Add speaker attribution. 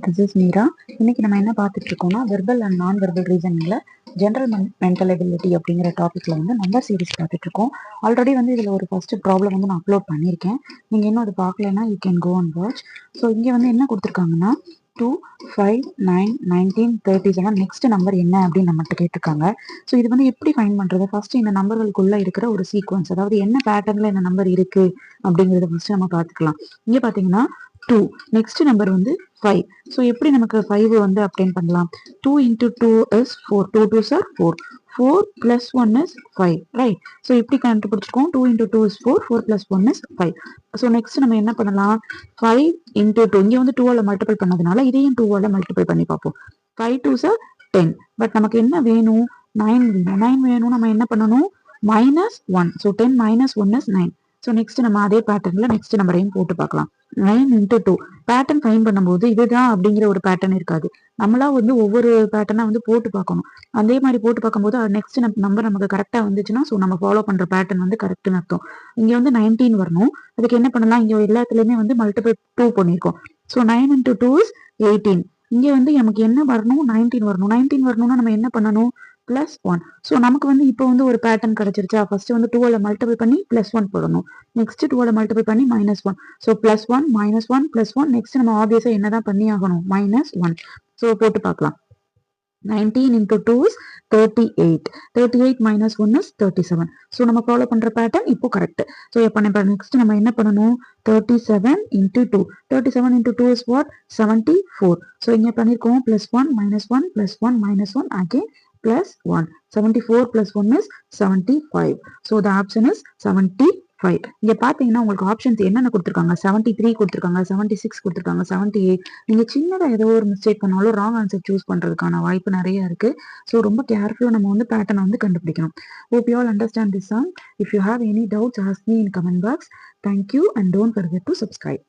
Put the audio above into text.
Speaker 1: This is Meera. இன்னைக்கு நம்ம என்ன பார்த்துட்டு இருக்கோம்னா வெர்பல் அண்ட் நான் வெர்பல் ரீசனிங்ல ஜென்ரல் மென்டல் எபிலிட்டி அப்படிங்கிற டாபிக்ல வந்து நம்பர் சீரிஸ் பார்த்துட்டு இருக்கோம். ஆல்ரெடி வந்து இதுல ஒரு ஃபர்ஸ்ட் ப்ராப்ளம் வந்து நான் அப்லோட் பண்ணியிருக்கேன். நீங்க இன்னும் அது பார்க்கலன்னா you can go and watch. So இங்க வந்து என்ன கொடுத்துருக்காங்கன்னா 2, 5, 9, 19, 37 நெக்ஸ்ட் நம்பர் என்ன அப்படின்னு நம்மகிட்ட கேட்டிருக்காங்க. ஸோ இது வந்து எப்படி ஃபைண்ட் பண்றது? ஃபர்ஸ்ட் இந்த நம்பர்களுக்குள்ள இருக்கிற ஒரு சீக்வன்ஸ், அதாவது என்ன பேட்டர்ன்ல இந்த நம்பர் இருக்கு அப்படிங்கறத ஃபர்ஸ்ட் நம்ம பார்த்துக்கலாம். இங்க பாத்தீங்கன்னா 2, நெக்ஸ்ட் நம்பர் வந்து 5. ஸோ எப்படி நமக்கு 5 வந்து அப்டெயின் பண்ணலாம்? 2 into 2 is 4. 2 2s are 4. 4 plus 1 is 5, right? So எப்படி கண்டுபிடிச்சிருக்கோம்? 2 into 2 is 4. 4 plus 1 is 5. So next நம்ம என்ன பண்ணலாம்? 5 into 2, இங்க வந்து 2ஆல மல்டிபிள் பண்ணதுனால இதையும் 2ஆல மல்டிபிள் பண்ணி பார்ப்போம். 5 2s are 10. பட் நமக்கு என்ன வேணும்? 9 வேணும். 9 வேணும், நம்ம என்ன பண்ணணும்? -1. So 10 minus 1 is 9. So next நம்ம அதே பேட்டர்ன்ல நெக்ஸ்ட் நம்பரையும் போட்டு பார்க்கலாம். 9 into 2 பேட்டர்ன் ஃபைன் பண்ணும்போது இதுதான் அப்படிங்கிற ஒரு பேட்டர்ன் இருக்காது. நம்மளா வந்து ஒவ்வொரு பேட்டர்னா வந்து போட்டு பார்க்கணும். அதே மாதிரி போட்டு பார்க்கும்போது நெக்ஸ்ட் நம்பர் நமக்கு கரெக்டா வந்துச்சுன்னா ஸோ நம்ம ஃபாலோ பண்ற பேட்டர்ன் வந்து கரெக்ட்னு அர்த்தம். இங்க வந்து 19 வரணும். அதுக்கு என்ன பண்ணலாம்? இங்க எல்லாத்துலயுமே வந்து மல்டிபிள் 2 பண்ணிருக்கோம். So 9 into 2 is 18. இங்க வந்து நமக்கு என்ன வரணும்? 19 வரணும். 19 வரணும்னா நம்ம என்ன பண்ணணும்? +1. ஸோ நமக்கு வந்து இப்போ வந்து ஒரு பேட்டர்ன் கிடைச்சிருச்சா? ஃபர்ஸ்ட் வந்து 2ஆல மல்டிபிள் பண்ணி +1 போடணும். நெக்ஸ்ட் 2ஆல மல்டிபிள் பண்ணி -1. ஸோ +1 -1 +1. நெக்ஸ்ட் நம்ம ஆப்வியஸா என்னதான் பண்ணி ஆகணும்? -1. ஸோ போட்டு பார்க்கலாம். 19 into 2 is 38. 38 minus 1 is 37. So நம்ம ஃபாலோ பண்ற பேட்டர்ன் இப்போ கரெக்ட். ஸோ இப்போ நெக்ஸ்ட் நம்ம என்ன பண்ணணும்? 37 into 2. 37 into 2 is what? 74. So இங்க பண்ணிருக்கோம் +1 -1 +1 -1 again +1. 74 plus 1 is 75. So the option is 75. இங்க பாத்தீங்கன்னா உங்களுக்கு ஆப்ஷன்ஸ் என்னென்ன கொடுத்துருக்காங்க? 73 கொடுத்துருக்காங்க, 76 கொடுத்துருக்காங்க, 78. நீங்க சின்னதா ஏதோ ஒரு மிஸ்டேக் பண்ணாலும் ராங் ஆன்சர் சூஸ் பண்றதுக்கான வாய்ப்பு நிறைய இருக்கு. ஸோ ரொம்ப கேர்ஃபுல்லா நம்ம வந்து பேட்டர்னை வந்து கண்டுபிடிக்கணும். Hope you all understand this song. If you have any doubts, ask me in comment box. Thank you and don't forget to subscribe.